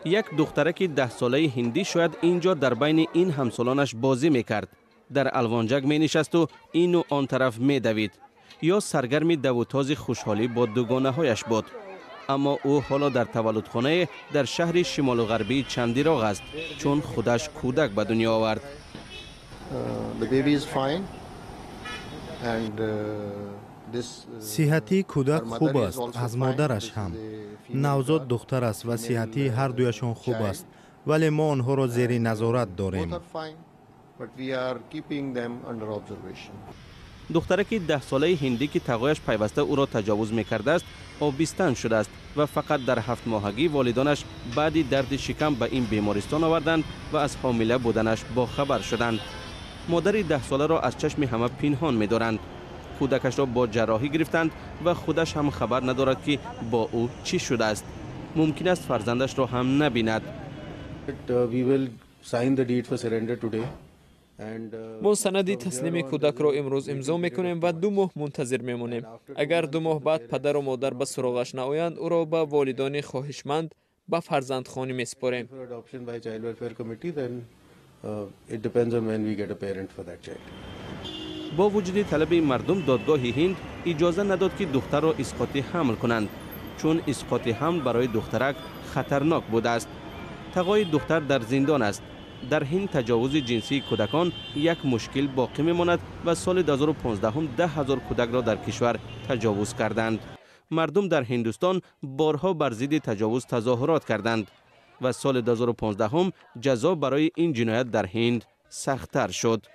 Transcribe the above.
یک دخترک 10 ساله هندی شاید اینجا در بین این همسالانش بازی میکرد. در الوانجک می نشست و این و آن طرف می دوید یا سرگرم دوتاز خوشحالی با دوگانه هایش بود. اما او حالا در تولدخانه در شهر شمال و غربی چندیراغ است چون خودش کودک به دنیا آورد. صحتی کودک خوب است، از مادرش هم. نوزاد دختر است و صحتی هر دویشان خوب است، ولی ما آنها را زیر نظارت داریم. دخترک 10 ساله هندی که تقویش پیوسته او را تجاوز میکرده است آبستن شده است و فقط در 7 ماهگی والدانش بعد درد شکم به این بیمارستان آوردند و از حامله بودنش با خبر شدند. مادر 10 ساله را از چشم همه پنهان می‌دارند. کودکش را با جراحی گرفتند و خودش هم خبر ندارد که با او چی شده است. ممکن است فرزندش را هم نبیند. ما سند تسلیم کودک را امروز امضا میکنیم و 2 ماه منتظر میمونیم. اگر 2 ماه بعد پدر و مادر به سراغش نآیند او را به والدان خواهشمند به فرزندخانه میسپاریم. با وجود طلب مردم دادگاه هند اجازه نداد که دختر را اسقاط حمل کنند چون اسقاط حمل برای دخترک خطرناک بوده است. تقوی دختر در زندان است. در هند تجاوز جنسی کودکان یک مشکل باقی میماند و سال 2015 هم 10,000 کودک را در کشور تجاوز کردند. مردم در هندوستان بارها بر ضد تجاوز تظاهرات کردند و سال 2015 هم جزا برای این جنایت در هند سخت‌تر شد.